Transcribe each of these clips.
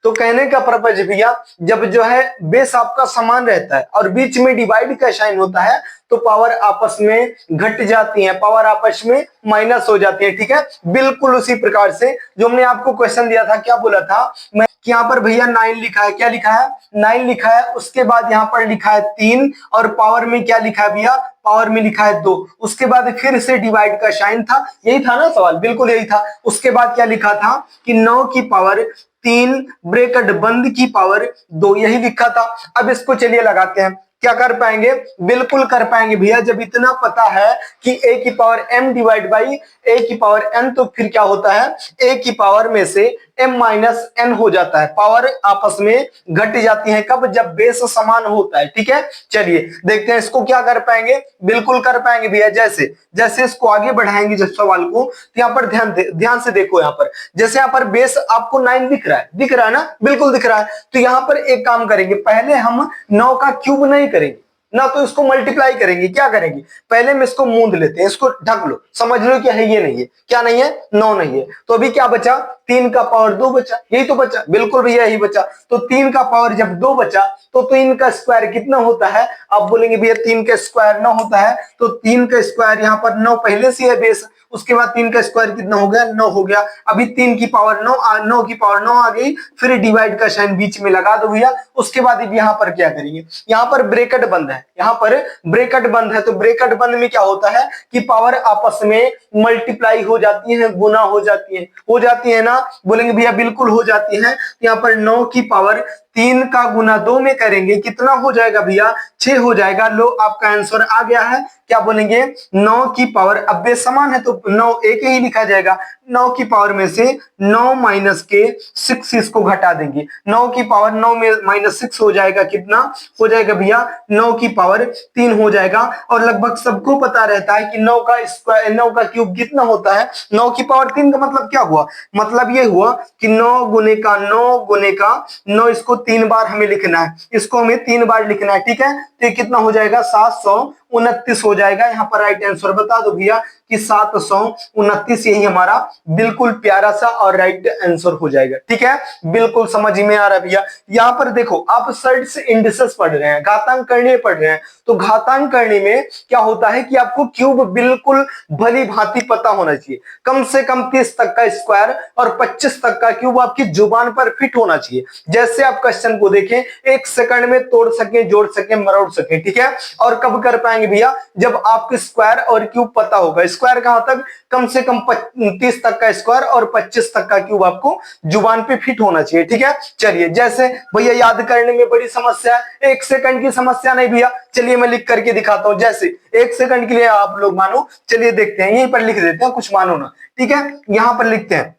तो कहने का पर्पज भैया, जब जो है बेस आपका समान रहता है और बीच में डिवाइड का साइन होता है तो पावर आपस में घट जाती है, पावर आपस में माइनस हो जाती है। ठीक है, बिल्कुल उसी प्रकार से जो हमने आपको क्वेश्चन दिया था, क्या बोला था मैं कि यहाँ पर भैया 9 लिखा है, क्या लिखा है 9 लिखा है, उसके बाद यहाँ पर लिखा है 3 और पावर में क्या लिखा है भैया, पावर में लिखा है 2, उसके बाद फिर से डिवाइड का साइन था, यही था ना सवाल, बिल्कुल यही था। उसके बाद क्या लिखा था कि 9 की पावर 3 ब्रैकेट बंद की पावर 2, यही लिखा था। अब इसको चलिए लगाते हैं, क्या कर पाएंगे, बिल्कुल कर पाएंगे भैया। जब इतना पता है कि a की power m divide by a की पावर n, तो फिर क्या होता है a की पावर में से m माइनस n हो जाता है, पावर आपस में घट जाती है। कब, जब बेस समान होता है। ठीक है, चलिए देखते हैं इसको क्या कर पाएंगे, बिल्कुल कर पाएंगे भैया। जैसे जैसे इसको आगे बढ़ाएंगे जिस सवाल को, तो यहाँ पर ध्यान से देखो, यहाँ पर जैसे यहाँ पर बेस आपको 9 दिख रहा है ना, बिल्कुल दिख रहा है। तो यहाँ पर एक काम करेंगे, पहले हम 9 का क्यूब नहीं करेंगे ना, तो इसको मल्टीप्लाई करेंगे। क्या करेंगे, पहले में इसको मूंद लेते हैं, इसको ढक लो, समझ लो क्या है, ये नहीं है, क्या नहीं है, 9 नहीं है। तो अभी क्या बचा, 3 का पावर 2 बचा, यही तो बचा, बिल्कुल भैया यही बचा। तो 3 का पावर जब 2 बचा तो 3 का स्क्वायर कितना होता है, आप बोलेंगे भैया 3 का स्क्वायर 9 होता है, तो 3 का स्क्वायर यहाँ पर 9 पहले से है बेस, उसके बाद 3 का स्क्वायर कितना हो गया, 9 हो गया। अभी 3 की पावर 9 की पावर 9 आ गई, फिर डिवाइड का साइन बीच में लगा दो भैया। उसके बाद यहाँ पर क्या करेंगे, यहाँ पर ब्रैकेट बंद है, यहाँ पर ब्रैकेट बंद है, तो ब्रैकेट बंद में क्या होता है कि पावर आपस में मल्टीप्लाई हो जाती है, गुना हो जाती है ना, बोलेंगे भैया बिल्कुल हो जाती है। यहाँ पर 9 की पावर 3 का गुना 2 में करेंगे, कितना हो जाएगा भैया, 6 हो जाएगा। लो आपका आंसर आ गया है। क्या बोलेंगे, 9 की पावर, अब बेस समान है तो 9 एक ही लिखा जाएगा, 9 की पावर में से 9 माइनस के 6 इसको घटा देंगे, 9 की पावर 9 में माइनस 6 हो जाएगा, कितना हो जाएगा भैया, 9 की पावर 3 हो जाएगा। और लगभग सबको पता रहता है कि 9 का स्क्वायर, 9 का क्यूब कितना होता है, 9 की पावर 3 का मतलब क्या हुआ, मतलब ये हुआ कि 9 गुने का 9, इसको 3 बार हमें लिखना है, इसको हमें 3 बार लिखना है। ठीक है, तो ये कितना हो जाएगा, 729 हो जाएगा। यहाँ पर राइट आंसर बता दो भैया कि 729, यही हमारा बिल्कुल प्यारा सा और राइट आंसर हो जाएगा। ठीक है, बिल्कुल समझ में आ रहा है भैया। यहाँ पर देखो, आप सर्ट्स इंडिसेस पढ़ रहे हैं, घातांक करणी पढ़ रहे हैं, तो घातांक करणी में क्या होता है कि आपको क्यूब बिल्कुल भली भांति पता होना चाहिए, कम से कम 30 तक का स्क्वायर और 25 तक का क्यूब आपकी जुबान पर फिट होना चाहिए। जैसे आप क्वेश्चन को देखें, 1 सेकंड में तोड़ सके, जोड़ सके, मरोड़ सके। ठीक है, और कब कर पाएंगे भैया, जब आपको स्क्वायर और क्यूब पता होगा। स्क्वायर कहां तक, कम से कम 30 तक का स्क्वायर और 25 तक का क्यूब आपको जुबान पे फिट होना चाहिए। ठीक है, चलिए जैसे भैया याद करने में बड़ी समस्या है, 1 सेकंड की समस्या नहीं भैया, चलिए मैं लिख करके दिखाता हूं। जैसे 1 सेकंड के लिए आप लोग मानो, चलिए देखते हैं, यहीं पर लिख देते हैं, कुछ मानो ना। ठीक है, यहां पर लिखते हैं,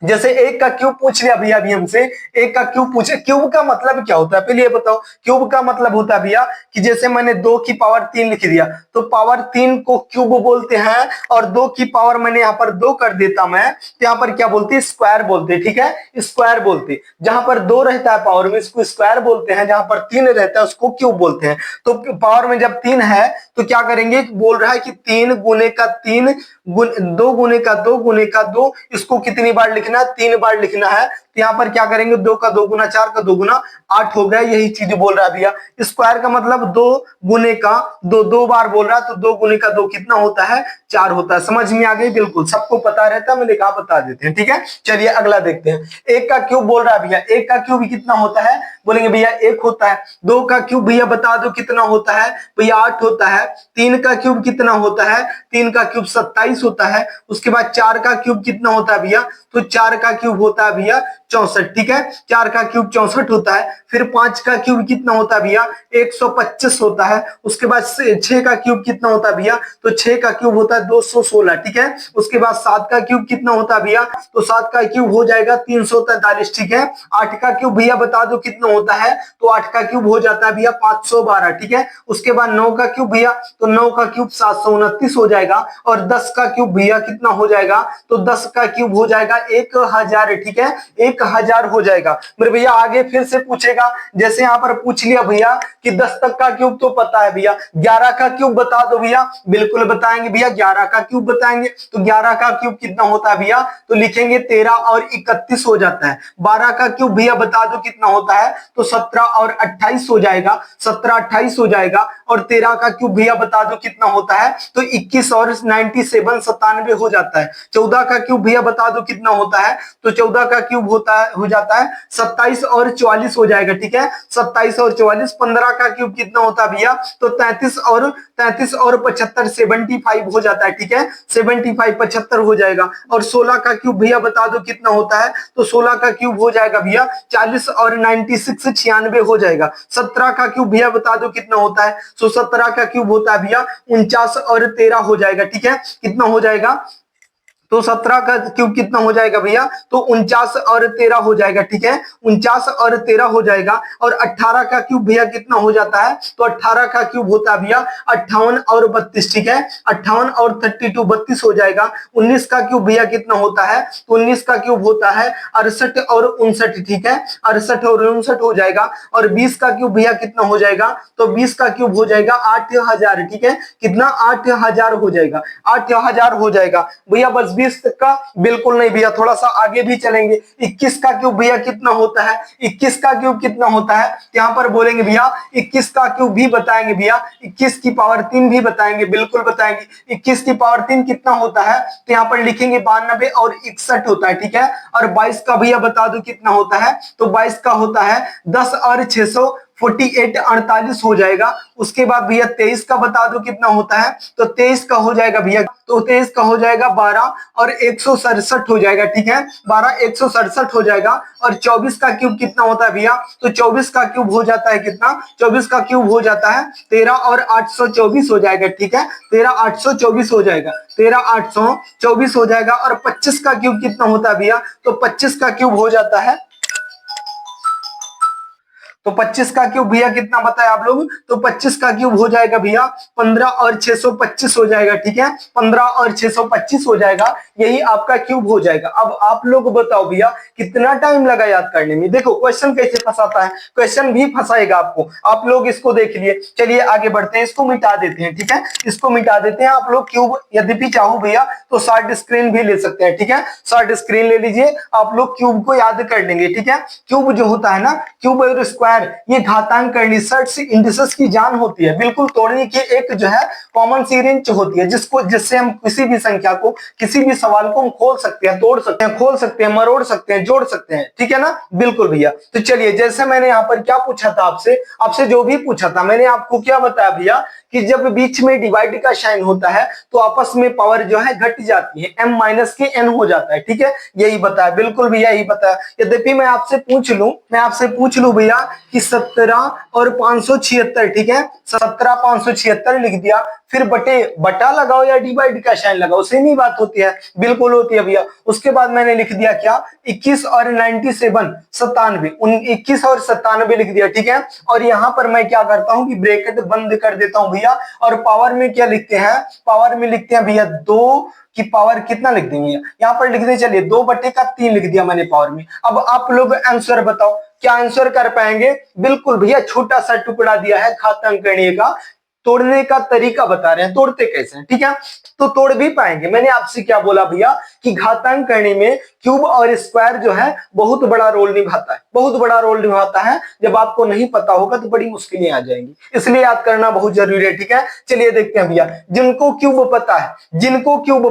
जैसे 1 का क्यूब पूछ लिया भैया अभी हमसे, 1 का क्यूब पूछे, क्यूब का मतलब क्या होता है पहले ये बताओ। क्यूब का मतलब होता है भैया कि जैसे मैंने 2 की पावर 3 लिख दिया, तो पावर 3 को क्यूब बोलते हैं, और 2 की पावर मैंने यहाँ पर 2 कर देता मैं, तो यहाँ पर क्या बोलते हैं, स्क्वायर बोलते हैं। ठीक है, स्क्वायर बोलते, जहां पर 2 रहता है पावर में इसको स्क्वायर बोलते हैं, जहां पर 3 रहता है उसको क्यूब बोलते हैं। तो पावर में जब 3 है तो क्या करेंगे, बोल रहा है कि 3 गुने का 3 2 गुने का 2 गुने का 2, इसको कितनी बार लिखना है, 3 बार लिखना है। तो यहाँ पर क्या करेंगे, 2 का 2 गुना 4 का 2 गुना 8 हो गया, यही चीज बोल रहा है भैया। स्क्वायर का मतलब 2 गुने का 2, 2 बार बोल रहा है, तो 2 गुने का 2 कितना होता है, 4 होता है। समझ में आ गई, बिल्कुल सबको पता रहता है, मैंने कहा बता देते हैं। ठीक है, चलिए अगला देखते हैं। 1 का क्यूब बोल रहा है भैया, 1 का क्यूब कितना होता है, बोलेंगे भैया 1 होता है। 2 का क्यूब भैया बता दो कितना होता है, भैया 8 होता है। 3 का क्यूब कितना होता है, 3 का क्यूब 27 होता है। उसके बाद 4 का क्यूब कितना होता है भैया, तो 4 का क्यूब होता है भैया 64। ठीक है, 4 का क्यूब 64 होता है। फिर 5 का क्यूब कितना होता है भैया, 125 होता है। उसके बाद 6 का क्यूब कितना होता है भैया, तो 6 का क्यूब होता है 216। ठीक है, उसके बाद 7 का क्यूब कितना होता है भैया, तो 7 का क्यूब हो जाएगा 343। ठीक है, 8 का क्यूब भैया बता दो कितना होता है, तो 8 का क्यूब हो जाता है भैया 512, ठीक है। उसके बाद 9 का क्यूब भैया, तो 9 का क्यूब 729 हो जाएगा, और 10 का क्यूब भैया कितना हो जाएगा, तो 10 का क्यूब हो जाएगा 1000, ठीक है, 1000 हो जाएगा। मेरे भैया आगे फिर से पूछेगा, जैसे यहाँ पर पूछ लिया भैया कि 10 तक का क्यूब तो पता है भैया, 11 का क्यूब बता दो भैया, बिल्कुल बताएंगे भैया, 11 का क्यूब बताएंगे। तो 11 का क्यूब कितना होता है भैया, तो लिखेंगे 13 और 31 हो जाता है। 12 का क्यूब भैया बता दो कितना होता है, तो 17 और 28 हो जाएगा, 17 28 हो जाएगा। और 13 का क्यूब भैया बता दो कितना होता है, तो 21 और 97 97 हो जाता है। 14 का क्यूब भैया बता दो कितना होता है, तो 14 का क्यूब होता है, हो जाता है 27 और 44 हो जाएगा, ठीक है, 27 और 44। 15 का क्यूब कितना होता है भैया, तो 33 और 75 75 हो जाता है, ठीक है, 75 75 हो जाएगा। और 16 का क्यूब भैया बता दो कितना होता है, तो 16 का क्यूब हो जाएगा भैया 40 और 96 96 हो जाएगा। 17 का क्यूब भैया बता दो कितना होता है, तो 17 का क्यूब होता है भैया 49 और 13 हो जाएगा, ठीक है, कितना हो जाएगा, तो 17 का क्यूब कितना हो जाएगा भैया, तो 49 और 13 हो जाएगा, ठीक है, 49 और 13 हो जाएगा। और 18 का क्यूब भैया कितना हो जाता है, तो 18 का क्यूब होता है भैया 58 और 32, ठीक है, 58 और 32 32 हो जाएगा। 19 का क्यूब भैया कितना होता है, तो 19 का क्यूब होता है 68 और 59, ठीक है, 68 और 59 हो जाएगा। और 20 का क्यूब भैया कितना हो जाएगा, तो 20 का क्यूब हो जाएगा 8000, ठीक है, कितना 8000 हो जाएगा, 8000 हो जाएगा भैया। बस 20 तक का बिल्कुल नहीं भैया, थोड़ा सा आगे भी चलेंगे। 21 का क्यूब भैया कितना होता है, 21 का क्यूब कितना होता है, यहाँ पर बोलेंगे भैया 21 का क्यूब भी बताएंगे भैया, 21 की पावर 3 भी बताएंगे, बिल्कुल बताएंगे। 21 की पावर 3 कितना होता है, तो यहाँ पर लिखेंगे 92 और 61 होता है, ठीक है। और 22 का भैया बता दो कितना होता है, तो 22 का होता है 10 और 600 48 48 हो जाएगा। उसके बाद भैया 23 का बता दो कितना होता है, तो 23 का हो जाएगा भैया, तो 23 का हो जाएगा 12 और 167 हो जाएगा, ठीक है, 12 167 हो जाएगा। और 24 का क्यूब कितना होता है भैया, तो 24 का क्यूब हो जाता है कितना, 24 का क्यूब हो जाता है 13 और 824 हो जाएगा, ठीक है, 13 824 हो जाएगा, 13 824 हो जाएगा। और 25 का क्यूब कितना होता है भैया, तो 25 का क्यूब हो जाता है, तो 25 का क्यूब भैया कितना बताया आप लोग, तो 25 का क्यूब हो जाएगा भैया 15 और 625 हो जाएगा, ठीक है, 15 और 625 हो जाएगा, यही आपका क्यूब हो जाएगा। अब आप लोग बताओ भैया कितना टाइम लगा याद करने में। देखो क्वेश्चन कैसे फंसाता है, क्वेश्चन भी फंसाएगा आपको, आप लोग इसको देख लिए। चलिए आगे बढ़ते हैं, इसको मिटा देते हैं, ठीक है, इसको मिटा देते हैं। आप लोग क्यूब यद्यपि चाहो भैया तो शॉर्ट स्क्रीन भी ले सकते हैं, ठीक है, शॉर्ट स्क्रीन ले लीजिए, आप लोग क्यूब को याद कर लेंगे, ठीक है। क्यूब जो होता है ना, क्यूब और स्क्वायर, ये घातांक करनी सर्ट्स इंडिसेस की जान होती है, बिल्कुल तोड़ने की एक जो है कॉमन सी रेंज होती है, जिससे हम किसी भी संख्या को, किसी भी सवाल को हम खोल सकते हैं, तोड़ सकते हैं, खोल सकते हैं, मरोड़ सकते हैं, जोड़ सकते हैं, ठीक है ना, बिल्कुल भैया। तो चलिए, जैसे मैंने यहाँ पर क्या पूछा था आपसे जो भी पूछा था, मैंने आपको क्या बताया भैया कि जब बीच में डिवाइड का साइन होता है तो आपस में पावर जो है घट जाती है, m माइनस के n हो जाता है, ठीक है, यही बताया, बिल्कुल भैया यही बताया। यद्यपि मैं आपसे पूछ लूं भैया कि 17 और 576, ठीक है, 17 576 लिख दिया, फिर बटा लगाओ या डिवाइड का साइन लगाओ, सेम ही बात होती है, बिल्कुल होती है भैया। उसके बाद मैंने लिख दिया क्या, 21 और 97 97, 21 और 97 लिख दिया, ठीक है। और यहाँ पर मैं क्या करता हूँ कि ब्रैकेट बंद कर देता हूँ भैया, और पावर में क्या लिखते हैं, पावर में लिखते हैं भैया 2 की पावर कितना लिख देंगे, यहाँ पर लिख दे, चलिए 2/3 लिख दिया मैंने पावर में। अब आप लोग आंसर बताओ, क्या आंसर कर पाएंगे, बिल्कुल भैया छोटा सा टुकड़ा दिया है घातांक करने का, तोड़ने का तरीका बता रहे हैं, तोड़ते कैसे हैं, ठीक है, तो तोड़ भी पाएंगे। मैंने आपसे क्या बोला भैया कि घातांक करने में क्यूब और स्क्वायर जो है बहुत बड़ा रोल निभाता है, बहुत बड़ा रोल निभाता है। जब आपको नहीं पता होगा तो बड़ी मुश्किलें आ जाएंगी, इसलिए याद करना बहुत जरूरी है, ठीक है। चलिए देखते हैं भैया, जिनको क्यूब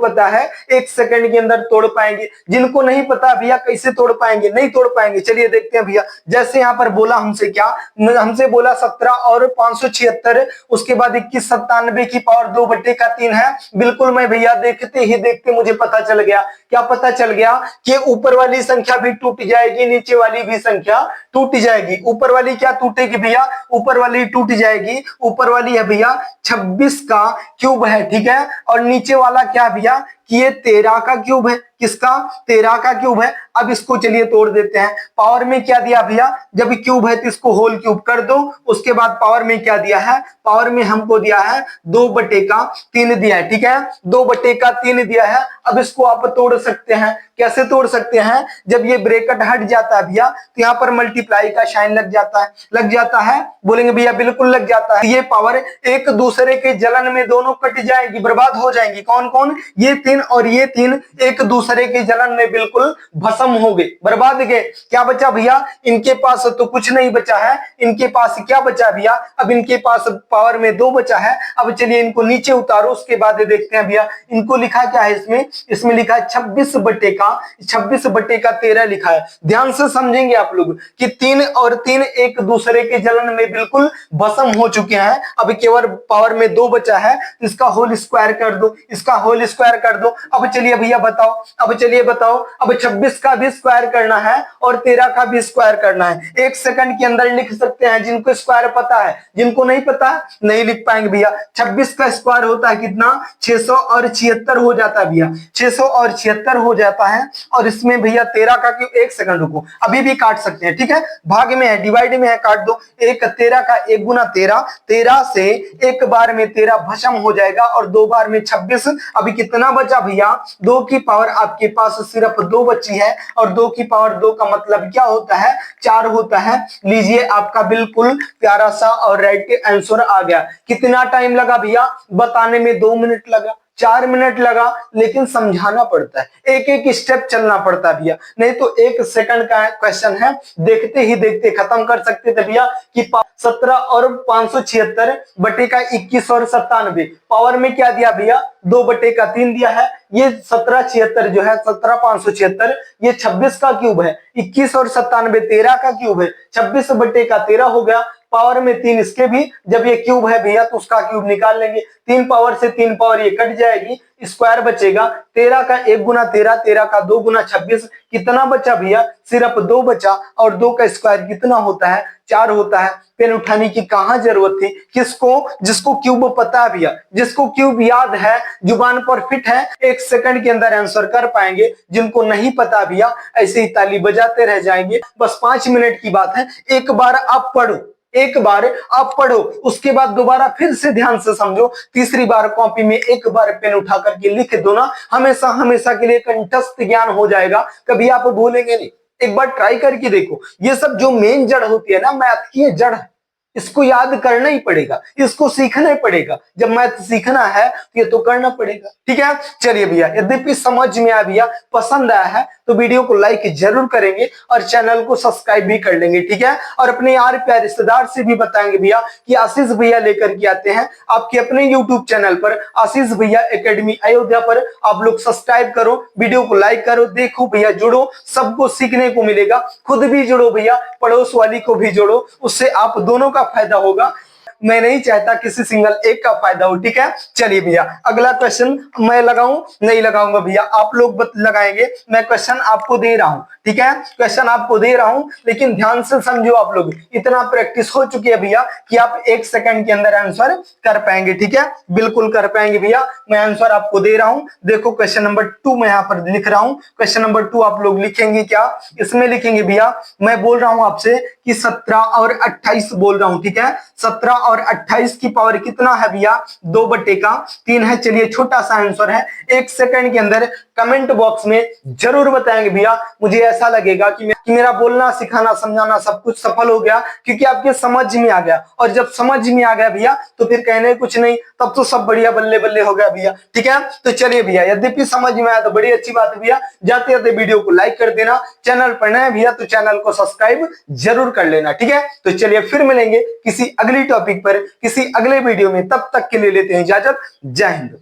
पता है 1 सेकंड के अंदर तोड़ पाएंगे, जिनको नहीं पता भैया कैसे तोड़ पाएंगे, नहीं तोड़ पाएंगे। चलिए देखते हैं भैया, जैसे यहाँ पर बोला हमसे बोला 17 और 576, उसके बाद 21 97 की पावर 2/3 है। बिल्कुल मैं भैया देखते ही देखते मुझे पता चल गया, क्या पता चल गया कि ऊपर वाली संख्या भी टूट जाएगी, नीचे वाली भी संख्या टूट जाएगी। ऊपर वाली क्या टूटेगी भैया, ऊपर वाली टूट जाएगी, ऊपर वाली है भैया 26 का क्यूब है, ठीक है। और नीचे वाला क्या भैया कि ये 13 का क्यूब है। किसका? 13 का क्यूब है। अब इसको चलिए तोड़ देते हैं। पावर में क्या दिया भैया? जब क्यूब है तो इसको होल क्यूब कर दो। उसके बाद पावर में क्या दिया है? पावर में हमको दिया है 2/3 दिया है। ठीक है, 2/3 दिया है। अब इसको आप तोड़ सकते हैं। कैसे तोड़ सकते हैं? जब ये ब्रैकेट हट जाता है भैया तो यहाँ पर मल्टीप्लाई का साइन लग जाता है। लग जाता है? बोलेंगे भैया बिल्कुल लग जाता है। ये पावर एक दूसरे के जलन में दोनों कट जाएगी, बर्बाद हो जाएंगी। कौन कौन? ये 3 और ये 3 एक दूसरे के जलन में बिल्कुल भस्म हो गए, बर्बाद गए। क्या बचा भैया? इनके पास तो कुछ नहीं बचा है। इनके पास क्या बचा भैया? अब इनके पास पावर में 2 बचा है। अब चलिए इनको नीचे उतारो, उसके बाद देखते हैं भैया इनको लिखा क्या है इसमें। इसमें लिखा है 26/13 लिखा है। ध्यान से समझेंगे आप लोग कि 3 और 3 एक दूसरे के जलन में बिल्कुल भस्म हो चुके हैं। अब केवल पावर में 2 बचा है, इसका होल स्क्वायर कर दो, इसका होल स्क्वायर कर दो। अब चलिए भैया बताओ, अब चलिए बताओ, अब 26 का भी स्क्वायर करना है और 13 का भी स्क्वायर करना है। 1 सेकंड के अंदर लिख सकते हैं। जिनको स्क्वायर पता है, जिनको नहीं पता नहीं लिख पाएंगे भैया। 26 का स्क्वायर होता है कितना? 676 हो जाता है भैया, 676 हो जाता है। और इसमें भैया 13 का क्यों? 1 सेकंड रुको, अभी भी काट सकते हैं। ठीक है, भाग में है, डिवाइड में है, काट दो। 13 का 1 गुना 13, 13 से एक बार में 13 भस्म हो जाएगा और 2 बार में 26। अभी कितना बचा भैया? 2 की पावर आपके पास सिर्फ 2 बची है और 2 की पावर 2 का मतलब क्या होता है? 4 होता है। लीजिए आपका बिल्कुल प्यारा सा और राइट आंसर आ गया। कितना टाइम लगा भैया? बताने में 2 मिनट लगा, 4 मिनट लगा, लेकिन समझाना पड़ता है, एक एक स्टेप चलना पड़ता है भैया। नहीं तो 1 सेकंड का क्वेश्चन है, देखते ही देखते खत्म कर सकते थे भैया। कि 17 और 576 बटे का 21 और 97 पावर में क्या दिया भैया? 2/3 दिया है। ये 1776 जो है 17,576 ये 26 का क्यूब है। 21 और 97 13 का क्यूब है। 26/13 हो गया। पावर में 3 इसके भी, जब ये क्यूब है भैया तो उसका क्यूब निकाल लेंगे। 3 पावर से 3 पावर ये कट जाएगी, स्क्वायर बचेगा। 13 का 1 गुना 13, 13 का 2 गुना 26। कितना बचा भैया? सिर्फ 2 बचा। और 2 का स्क्वायर कितना होता है? 4 होता है। पेन उठाने की कहां जरूरत थी? किसको? जिसको क्यूब पता है भैया, जिसको क्यूब याद है, जुबान पर फिट है, 1 सेकंड के अंदर आंसर कर पाएंगे। जिनको नहीं पता भैया ऐसे ही ताली बजाते रह जाएंगे। बस 5 मिनट की बात है। एक बार आप पढ़ो, एक बार आप पढ़ो, उसके बाद दोबारा फिर से ध्यान से समझो। तीसरी बार कॉपी में एक बार पेन उठा करके लिख दो ना, हमेशा हमेशा के लिए कंठस्थ ज्ञान हो जाएगा, कभी आप भूलेंगे नहीं। एक बार ट्राई करके देखो। ये सब जो मेन जड़ होती है ना, मैथ की जड़ है, इसको याद करना ही पड़ेगा, इसको सीखना ही पड़ेगा। जब मैथ सीखना है तो ये तो करना पड़ेगा। ठीक है, चलिए भैया, यद्यपि समझ में आया भैया, पसंद आया है तो वीडियो को लाइक जरूर करेंगे और चैनल को सब्सक्राइब भी कर लेंगे। ठीक है, और अपने यार प्यार रिश्तेदार से भी बताएंगे भैया कि आशीष भैया लेकर के आते हैं आपके अपने यूट्यूब चैनल पर, आशीष भैया एकेडमी अयोध्या पर। आप लोग सब्सक्राइब करो, वीडियो को लाइक करो, देखो भैया, जुड़ो, सबको सीखने को मिलेगा। खुद भी जुड़ो भैया, पड़ोस वाली को भी जोड़ो, उससे आप दोनों का फायदा होगा। मैं नहीं चाहता किसी सिंगल एक का फायदा हो। ठीक है, चलिए भैया, अगला क्वेश्चन मैं लगाऊं? नहीं लगाऊंगा भैया, आप लोग लगाएंगे। मैं क्वेश्चन आपको दे रहा हूं, ठीक है, क्वेश्चन आपको दे रहा हूं, लेकिन ध्यान से समझो। आप लोग इतना प्रैक्टिस हो चुकी है भैया कि आप 1 सेकंड के अंदर आंसर कर पाएंगे। ठीक है, बिल्कुल कर पाएंगे भैया। मैं आंसर आपको दे रहा हूं। देखो क्वेश्चन नंबर 2 मैं यहाँ पर लिख रहा हूं। क्वेश्चन नंबर 2 आप लोग लिखेंगे क्या? इसमें लिखेंगे भैया, मैं बोल रहा हूं आपसे कि 17 और 28 बोल रहा हूं। ठीक है, 17 और 28 की पावर कितना है भैया? 2/3 है। चलिए छोटा सा आंसर है, 1 सेकंड के अंदर कमेंट बॉक्स में जरूर बताएंगे भैया। मुझे ऐसा लगेगा कि मेरा बोलना, सिखाना, समझाना सब कुछ सफल हो गया, क्योंकि आपके समझ में आ गया। और जब समझ में आ गया भैया तो फिर कहने कुछ नहीं, तब तो सब बढ़िया, बल्ले बल्ले हो गया भैया। ठीक है, तो चलिए भैया, यद्यपि समझ में आया तो बड़ी अच्छी बात है भैया। जाते जाते वीडियो को लाइक कर देना, चैनल पर नए भैया तो चैनल को सब्सक्राइब जरूर कर लेना। ठीक है, तो चलिए फिर मिलेंगे किसी अगली टॉपिक पर, किसी अगले वीडियो में। तब तक के लिए लेते हैं इजाजत। जय हिंद।